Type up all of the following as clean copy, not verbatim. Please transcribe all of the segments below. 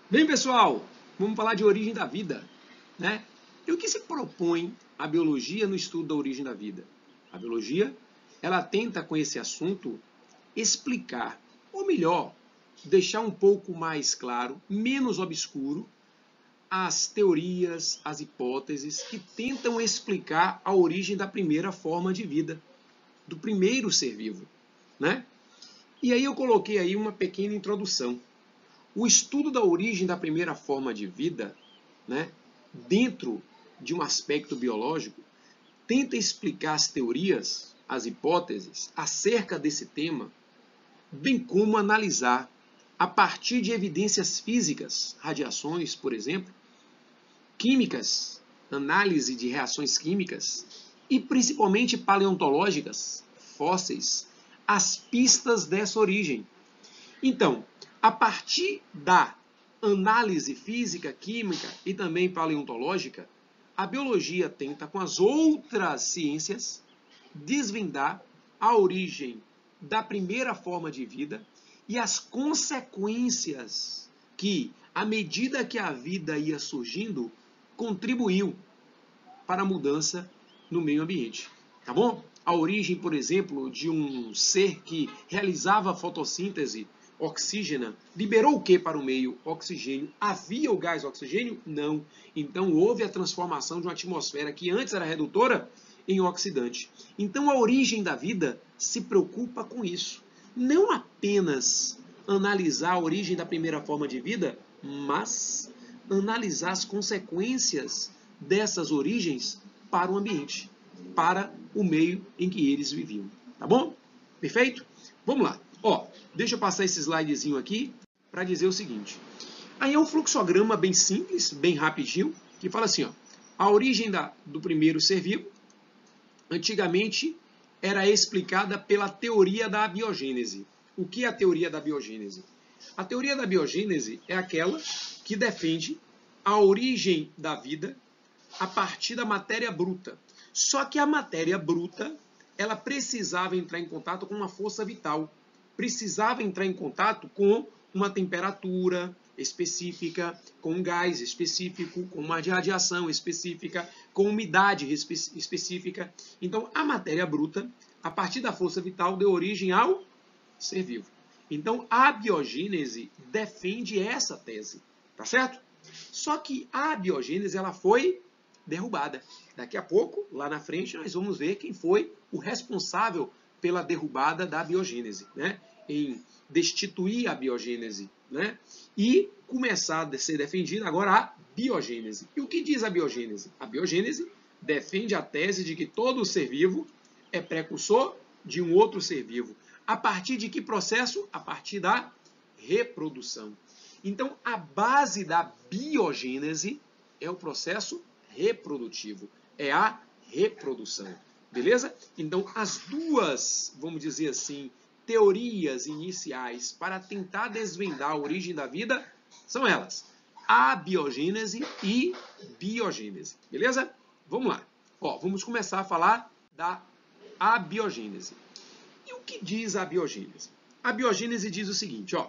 Bem, pessoal, vamos falar de origem da vida, né? E o que se propõe a biologia no estudo da origem da vida? A biologia, ela tenta com esse assunto explicar, ou melhor, deixar um pouco mais claro, menos obscuro, as teorias, as hipóteses que tentam explicar a origem da primeira forma de vida, do primeiro ser vivo, né? E aí eu coloquei aí uma pequena introdução. O estudo da origem da primeira forma de vida, né, dentro de um aspecto biológico, tenta explicar as teorias, as hipóteses acerca desse tema, bem como analisar, a partir de evidências físicas, radiações, por exemplo, químicas, análise de reações químicas e principalmente paleontológicas, fósseis, as pistas dessa origem. Então, a partir da análise física, química e também paleontológica, a biologia tenta, com as outras ciências, desvendar a origem da primeira forma de vida e as consequências que, à medida que a vida ia surgindo, contribuiu para a mudança no meio ambiente. Tá bom? A origem, por exemplo, de um ser que realizava fotossíntese oxígena, liberou o que para o meio? Oxigênio. Havia o gás oxigênio? Não. Então houve a transformação de uma atmosfera que antes era redutora em oxidante. Então a origem da vida se preocupa com isso. Não apenas analisar a origem da primeira forma de vida, mas analisar as consequências dessas origens para o ambiente, para o meio em que eles viviam. Tá bom? Perfeito? Vamos lá. Ó, deixa eu passar esse slidezinho aqui para dizer o seguinte. Aí é um fluxograma bem simples, bem rapidinho, que fala assim, ó, a origem do primeiro ser vivo, antigamente, era explicada pela teoria da abiogênese. O que é a teoria da biogênese? A teoria da biogênese é aquela que defende a origem da vida a partir da matéria bruta. Só que a matéria bruta, ela precisava entrar em contato com uma força vital, precisava entrar em contato com uma temperatura específica, com um gás específico, com uma radiação específica, com umidade específica. Então, a matéria bruta, a partir da força vital, deu origem ao ser vivo. Então, a biogênese defende essa tese, tá certo? Só que a biogênese ela foi derrubada. Daqui a pouco, lá na frente, nós vamos ver quem foi o responsável pela derrubada da biogênese, né? Em destituir a biogênese, né? E começar a ser defendida agora a biogênese. E o que diz a biogênese? A biogênese defende a tese de que todo ser vivo é precursor de um outro ser vivo. A partir de que processo? A partir da reprodução. Então, a base da biogênese é o processo reprodutivo, é a reprodução. Beleza? Então, as duas, vamos dizer assim, teorias iniciais para tentar desvendar a origem da vida são elas: abiogênese e biogênese. Beleza? Vamos lá. Ó, vamos começar a falar da abiogênese. E o que diz a biogênese? A biogênese diz o seguinte, ó.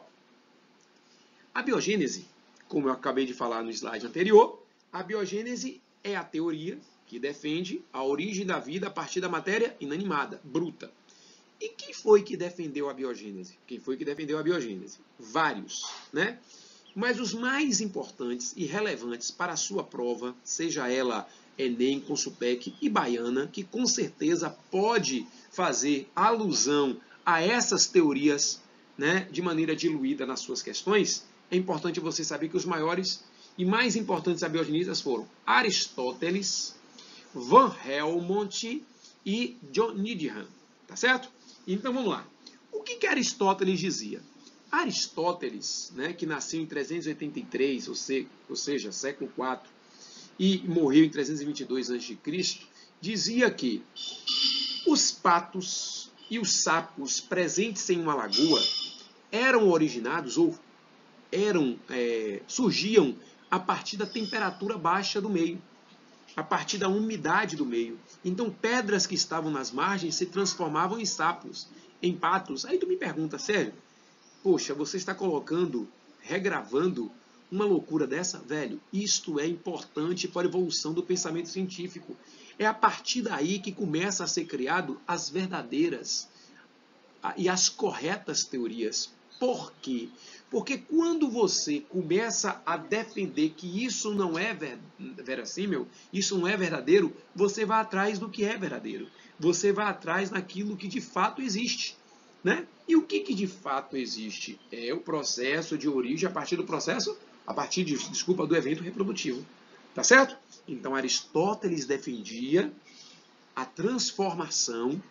A biogênese, como eu acabei de falar no slide anterior, a biogênese é a teoria que defende a origem da vida a partir da matéria inanimada, bruta. E quem foi que defendeu a biogênese? Quem foi que defendeu a biogênese? Vários, né? Mas os mais importantes e relevantes para a sua prova, seja ela Enem, Consultec e Baiana, que com certeza pode fazer alusão a essas teorias, né, de maneira diluída nas suas questões, é importante você saber que os maiores e mais importantes abiogenistas foram Aristóteles, Van Helmont e John Needham, tá certo? Então vamos lá. O que Aristóteles dizia? Aristóteles, né, que nasceu em 383, ou seja, século IV, e morreu em 322 a.C., dizia que os patos e os sapos presentes em uma lagoa eram originados ou surgiam a partir da temperatura baixa do meio, a partir da umidade do meio. Então, pedras que estavam nas margens se transformavam em sapos, em patos. Aí tu me pergunta, sério? Poxa, você está colocando, regravando uma loucura dessa? Velho, isto é importante para a evolução do pensamento científico. É a partir daí que começa a ser criado as verdadeiras e as corretas teorias. Por quê? Porque quando você começa a defender que isso não é verossímil, isso não é verdadeiro, você vai atrás do que é verdadeiro. Você vai atrás daquilo que de fato existe. Né? E o que de fato existe? É o processo de origem a partir do processo, do evento reprodutivo. Tá certo? Então Aristóteles defendia a transformação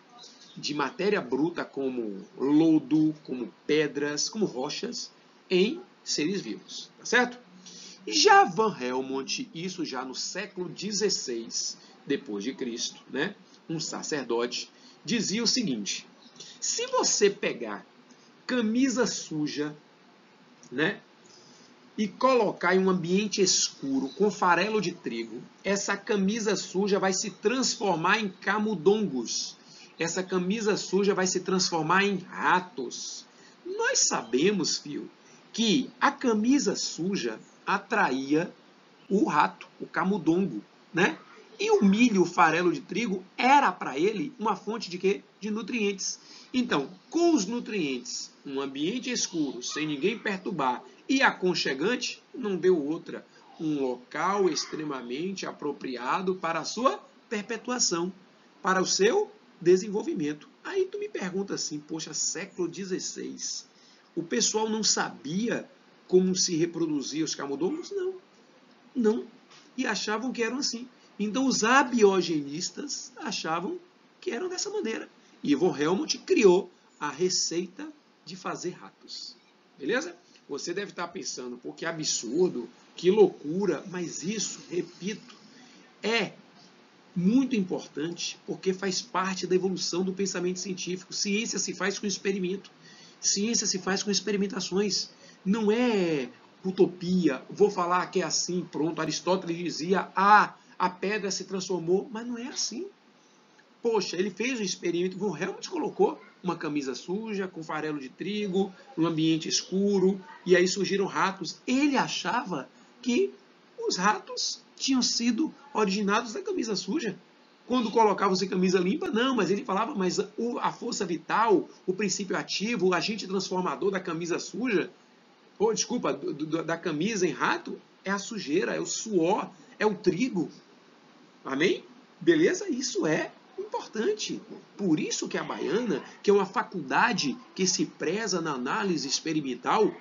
de matéria bruta como lodo, como pedras, como rochas, em seres vivos. Tá certo? Já Van Helmont, isso já no século XVI depois de Cristo, né? Um sacerdote, dizia o seguinte: se você pegar camisa suja, né, e colocar em um ambiente escuro com farelo de trigo, essa camisa suja vai se transformar em camundongos. Essa camisa suja vai se transformar em ratos. Nós sabemos, filho, que a camisa suja atraía o rato, o camundongo, né? E o milho, o farelo de trigo, era para ele uma fonte de quê? De nutrientes. Então, com os nutrientes, um ambiente escuro, sem ninguém perturbar e aconchegante, não deu outra. Um local extremamente apropriado para a sua perpetuação, para o seu desenvolvimento. Aí tu me pergunta assim, poxa, século XVI, o pessoal não sabia como se reproduzia os camundongos? Não. E achavam que eram assim. Então os abiogenistas achavam que eram dessa maneira. E Von Helmont criou a receita de fazer ratos. Beleza? Você deve estar pensando, pô, que absurdo, que loucura, mas isso, repito, é muito importante porque faz parte da evolução do pensamento científico. Ciência se faz com experimento. Ciência se faz com experimentações. Não é utopia, vou falar que é assim, pronto. Aristóteles dizia, a pedra se transformou, mas não é assim. Poxa, ele fez um experimento, Von Helmont colocou uma camisa suja, com farelo de trigo, num ambiente escuro, e aí surgiram ratos. Ele achava que os ratos tinham sido originados da camisa suja. Quando colocavam-se camisa limpa, não, mas ele falava, mas a força vital, o princípio ativo, o agente transformador da camisa suja, da camisa em rato, é a sujeira, é o suor, é o trigo. Amém? Beleza? Isso é importante. Por isso que a Baiana, que é uma faculdade que se preza na análise experimental,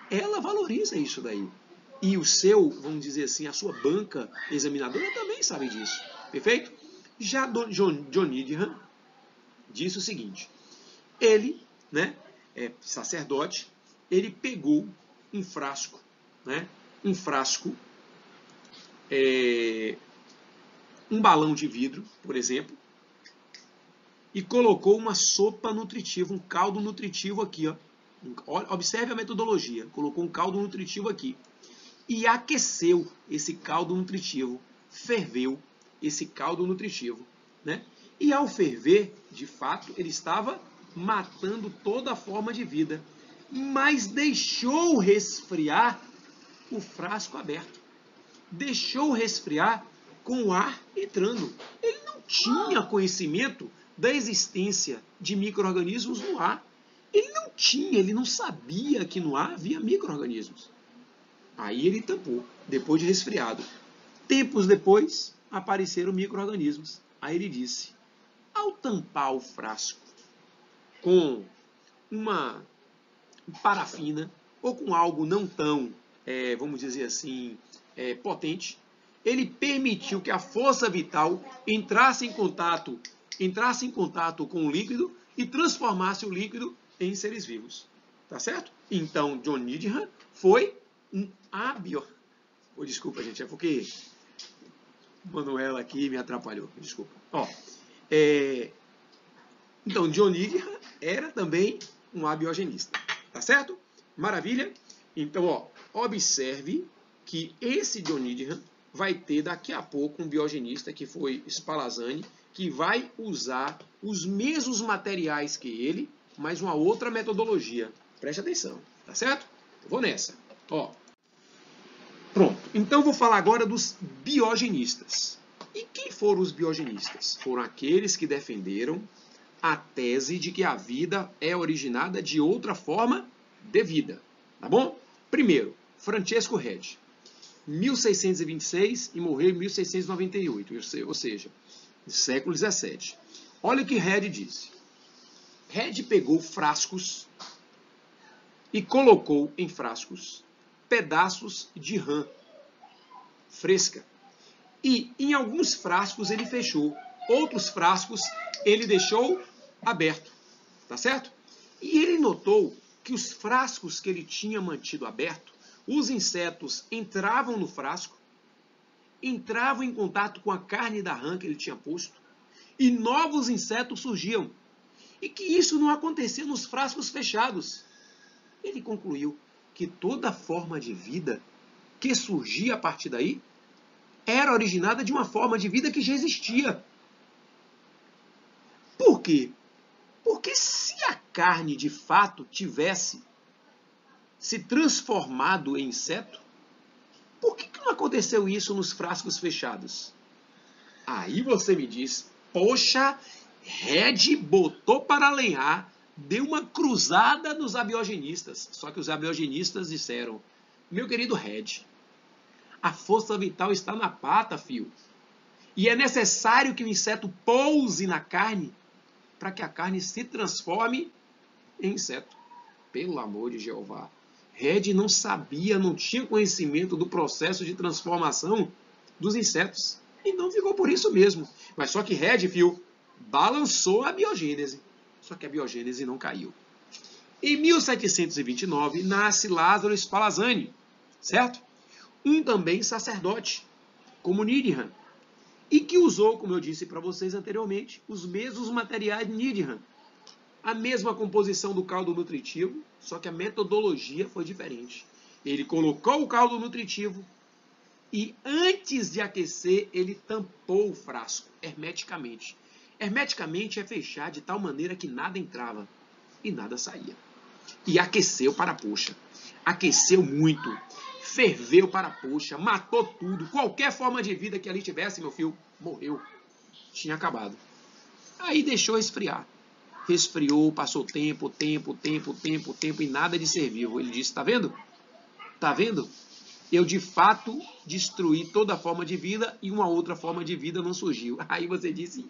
ela valoriza isso daí. E o seu, vamos dizer assim, a sua banca examinadora também sabe disso. Perfeito? Já John Needham disse o seguinte: ele, né, é sacerdote, ele pegou um frasco, né, um balão de vidro, por exemplo, e colocou uma sopa nutritiva, um caldo nutritivo aqui, ó. Observe a metodologia. Colocou um caldo nutritivo aqui e aqueceu esse caldo nutritivo, ferveu esse caldo nutritivo, né? E ao ferver, de fato, ele estava matando toda a forma de vida, mas deixou resfriar o frasco aberto. Deixou resfriar com o ar entrando. Ele não tinha conhecimento da existência de micro-organismos no ar. Ele não sabia que no ar havia micro-organismos. Aí ele tampou, depois de resfriado. Tempos depois, apareceram micro-organismos. Aí ele disse, ao tampar o frasco com uma parafina, ou com algo não tão, vamos dizer assim, potente, ele permitiu que a força vital entrasse em contato com o líquido e transformasse o líquido em seres vivos. Tá certo? Então, John Needham foi um desculpa, gente, é porque Manuela aqui me atrapalhou. Desculpa. Então, John Needham era também um abiogenista. Tá certo? Maravilha? Então, observe que esse John Needham vai ter daqui a pouco um biogenista, que foi Spallanzani, que vai usar os mesmos materiais que ele, mas uma outra metodologia. Preste atenção, tá certo? Eu vou nessa. Pronto. Então eu vou falar agora dos biogenistas. E quem foram os biogenistas? Foram aqueles que defenderam a tese de que a vida é originada de outra forma de vida. Tá bom? Primeiro, Francesco Redi, 1626 e morreu em 1698, ou seja, no século XVII. Olha o que Redi disse. Redi pegou frascos e colocou em frascos pedaços de rã fresca. E em alguns frascos ele fechou, outros frascos ele deixou aberto, tá certo? E ele notou que os frascos que ele tinha mantido aberto, os insetos entravam no frasco, entravam em contato com a carne da rã que ele tinha posto, e novos insetos surgiam. E que isso não acontecia nos frascos fechados. Ele concluiu que toda forma de vida que surgia a partir daí era originada de uma forma de vida que já existia. Por quê? Porque se a carne de fato tivesse se transformado em inseto, por que não aconteceu isso nos frascos fechados? Aí você me diz, poxa, Redi botou para lenhar, deu uma cruzada nos abiogenistas. Só que os abiogenistas disseram, meu querido Redi, a força vital está na pata, fio. E é necessário que o inseto pouse na carne para que a carne se transforme em inseto. Pelo amor de Jeová. Redi não sabia, não tinha conhecimento do processo de transformação dos insetos. E não ficou por isso mesmo. Mas só que Redi, fio, balançou a biogênese. Só que a biogênese não caiu. Em 1729, nasce Lázaro Spallanzani, certo? Um também sacerdote, como Needham, e que usou, como eu disse para vocês anteriormente, os mesmos materiais de Needham. A mesma composição do caldo nutritivo, só que a metodologia foi diferente. Ele colocou o caldo nutritivo e antes de aquecer, ele tampou o frasco hermeticamente. Hermeticamente é fechar de tal maneira que nada entrava e nada saía. E aqueceu para a poxa. Aqueceu muito. Ferveu para a poxa. Matou tudo. Qualquer forma de vida que ali tivesse, meu filho, morreu. Tinha acabado. Aí deixou esfriar. Resfriou, passou tempo e nada de ser vivo. Ele disse, tá vendo? Tá vendo? Eu de fato destruí toda forma de vida e uma outra forma de vida não surgiu. Aí você disse,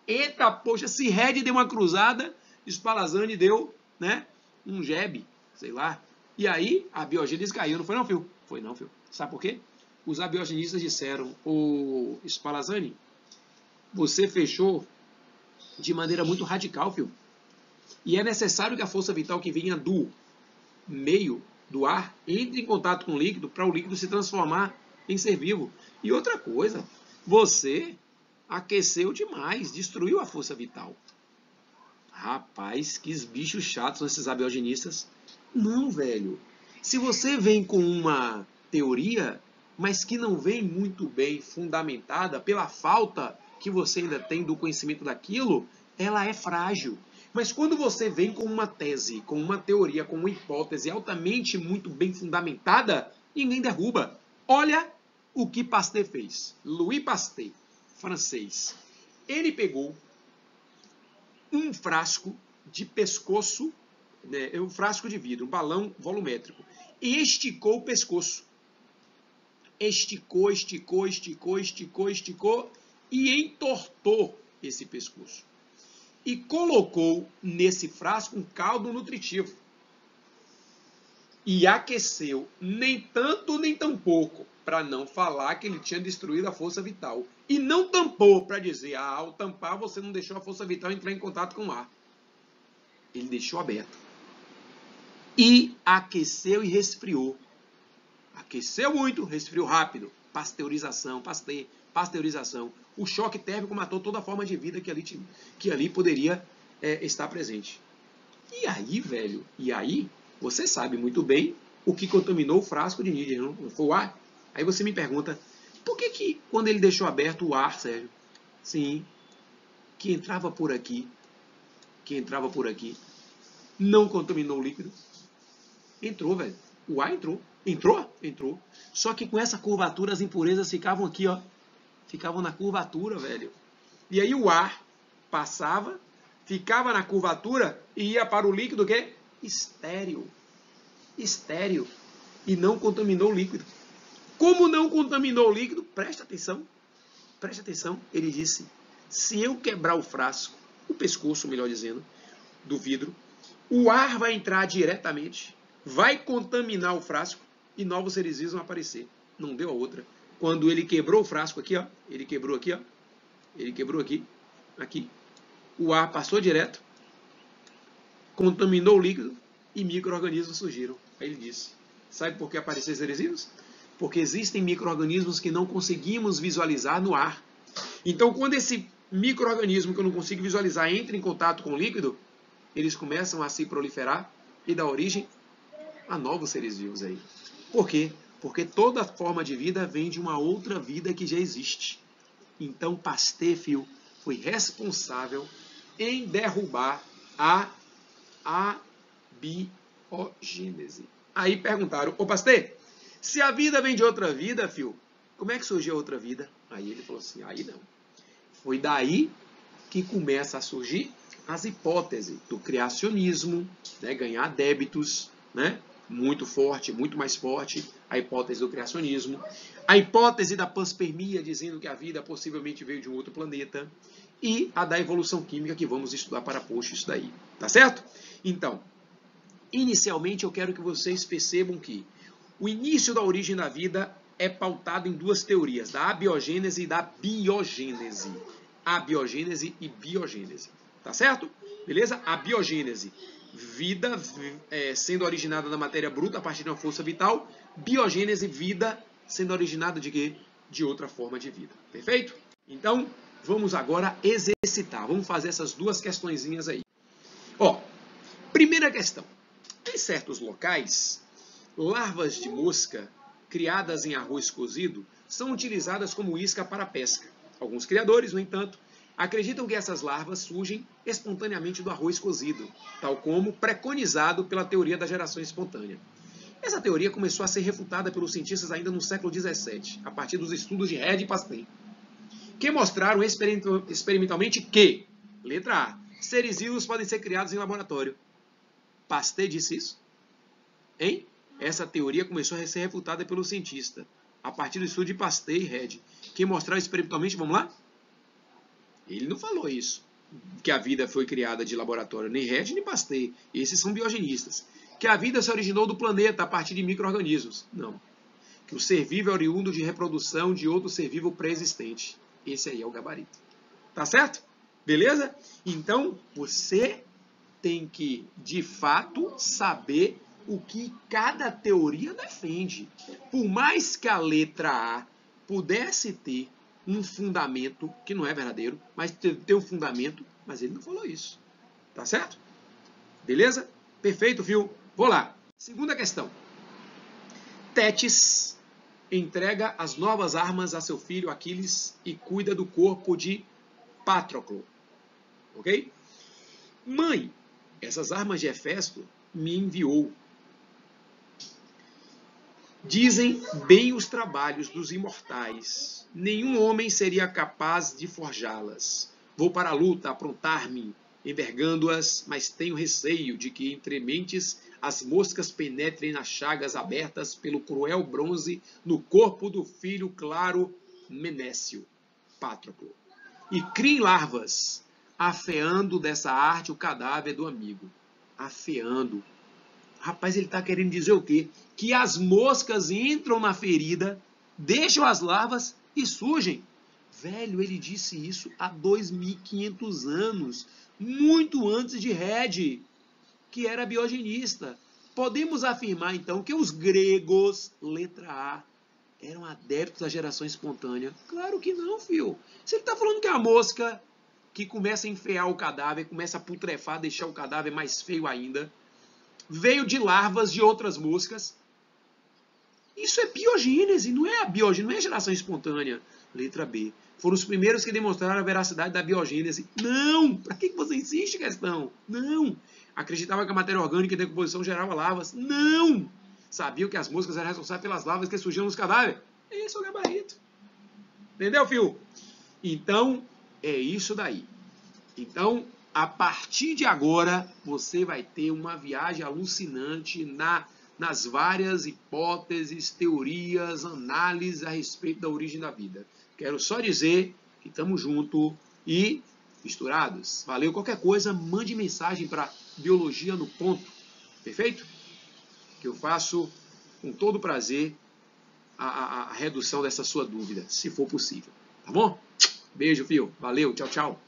eita, poxa, se Redi deu uma cruzada, Spallanzani deu, né, um jebe, sei lá. E aí a biogênese caiu, não foi não, filho? Foi não, filho. Sabe por quê? Os abiogenistas disseram, o Spallanzani, você fechou de maneira muito radical, filho. E é necessário que a força vital que venha do meio do ar entre em contato com o líquido para o líquido se transformar em ser vivo. E outra coisa, você aqueceu demais, destruiu a força vital. Rapaz, que bichos chatos são esses abiogenistas. Não, velho. Se você vem com uma teoria, mas que não vem muito bem fundamentada pela falta que você ainda tem do conhecimento daquilo, ela é frágil. Mas quando você vem com uma tese, com uma teoria, com uma hipótese altamente muito bem fundamentada, ninguém derruba. Olha o que Pasteur fez. Louis Pasteur, francês. Ele pegou um frasco de pescoço, né, um frasco de vidro, um balão volumétrico, e esticou o pescoço. Esticou e entortou esse pescoço. E colocou nesse frasco um caldo nutritivo. E aqueceu, nem tanto nem tão pouco, para não falar que ele tinha destruído a força vital. E não tampou para dizer, ao tampar você não deixou a força vital entrar em contato com o ar. Ele deixou aberto. E aqueceu e resfriou. Aqueceu muito, resfriou rápido. Pasteurização. O choque térmico matou toda a forma de vida que ali poderia estar presente. E aí, velho, você sabe muito bem o que contaminou o frasco de Needham, não foi o ar? Aí você me pergunta, por que quando ele deixou aberto o ar, Sérgio? Sim, que entrava por aqui, não contaminou o líquido? Entrou, velho. O ar entrou. Entrou? Entrou. Só que com essa curvatura as impurezas ficavam aqui, ó. Ficavam na curvatura, velho. E aí o ar passava, ficava na curvatura e ia para o líquido o quê? Estéril. Estéril. E não contaminou o líquido. Como não contaminou o líquido, presta atenção. Presta atenção. Ele disse, se eu quebrar o frasco, o pescoço, melhor dizendo, do vidro, o ar vai entrar diretamente, vai contaminar o frasco e novos seres vivos vão aparecer. Não deu a outra. Quando ele quebrou o frasco aqui, ó, ele quebrou aqui, ó, ele quebrou aqui, aqui, o ar passou direto, contaminou o líquido e micro-organismos surgiram. Aí ele disse, sabe por que apareceram seres vivos? Porque existem micro-organismos que não conseguimos visualizar no ar. Então, quando esse micro-organismo que eu não consigo visualizar entra em contato com o líquido, eles começam a se proliferar e dar origem a novos seres vivos aí. Por quê? Porque toda forma de vida vem de uma outra vida que já existe. Então, Pasteur, filho, foi responsável em derrubar a abiogênese. Aí perguntaram, ô Pasteur, se a vida vem de outra vida, filho, como é que surgiu a outra vida? Aí ele falou assim, aí não. Foi daí que começa a surgir as hipóteses do criacionismo, né, ganhar débitos, né, muito forte, muito mais forte, a hipótese do criacionismo, a hipótese da panspermia, dizendo que a vida possivelmente veio de um outro planeta, e a da evolução química, que vamos estudar para post isso daí, tá certo? Então, inicialmente eu quero que vocês percebam que o início da origem da vida é pautado em duas teorias, da abiogênese e da biogênese. Abiogênese e biogênese. Tá certo? Beleza? A biogênese, vida sendo originada da matéria bruta a partir de uma força vital. Biogênese, vida sendo originada de quê? De outra forma de vida. Perfeito? Então, vamos agora exercitar. Vamos fazer essas duas questõezinhas aí. Ó, primeira questão. Em certos locais, larvas de mosca criadas em arroz cozido são utilizadas como isca para a pesca. Alguns criadores, no entanto, acreditam que essas larvas surgem espontaneamente do arroz cozido, tal como preconizado pela teoria da geração espontânea. Essa teoria começou a ser refutada pelos cientistas ainda no século XVII, a partir dos estudos de Redi e Pasteur, que mostraram experimentalmente que, letra A, seres vivos podem ser criados em laboratório. Pasteur disse isso? Hein? Essa teoria começou a ser refutada pelo cientista, a partir do estudo de Pasteur e Redi, que mostraram experimentalmente, vamos lá? Ele não falou isso, que a vida foi criada de laboratório, nem Redi nem Pasteur, esses são biogenistas. Que a vida se originou do planeta a partir de micro-organismos. Não. Que o ser vivo é oriundo de reprodução de outro ser vivo pré-existente. Esse aí é o gabarito. Tá certo? Beleza? Então, você tem que, de fato, saber o que cada teoria defende. Por mais que a letra A pudesse ter um fundamento, que não é verdadeiro, mas ter um fundamento, mas ele não falou isso. Tá certo? Beleza? Perfeito, viu? Vou lá. Segunda questão. Tétis entrega as novas armas a seu filho Aquiles e cuida do corpo de Patroclo. Ok? Mãe, essas armas de Hefesto me enviou. Dizem bem os trabalhos dos imortais. Nenhum homem seria capaz de forjá-las. Vou para a luta, aprontar-me, envergando-as, mas tenho receio de que entre mentes as moscas penetrem nas chagas abertas pelo cruel bronze no corpo do filho claro Menécio, Patroclo, e criem larvas, afeando dessa arte o cadáver do amigo. Afeando. Rapaz, ele está querendo dizer o quê? Que as moscas entram na ferida, deixam as larvas e surgem. Velho, ele disse isso há 2.500 anos, muito antes de Redi, que era biogenista. Podemos afirmar, então, que os gregos, letra A, eram adeptos à geração espontânea? Claro que não, filho. Se ele está falando que a mosca que começa a enfear o cadáver, começa a putrefar, deixar o cadáver mais feio ainda, veio de larvas de outras moscas. Isso é biogênese, não é a biogênese, não é a geração espontânea. Letra B. Foram os primeiros que demonstraram a veracidade da biogênese. Não! Para que você insiste, questão? Não! Acreditava que a matéria orgânica em decomposição gerava larvas. Não! Sabiam que as moscas eram responsáveis pelas larvas que surgiam nos cadáveres? Esse é o gabarito. Entendeu, filho? Então, é isso daí. Então, a partir de agora, você vai ter uma viagem alucinante nas várias hipóteses, teorias, análises a respeito da origem da vida. Quero só dizer que estamos juntos e misturados. Valeu? Qualquer coisa, mande mensagem para Biologia no Ponto. Perfeito? Que eu faço com todo prazer a redução dessa sua dúvida, se for possível. Tá bom? Beijo, filho. Valeu. Tchau, tchau.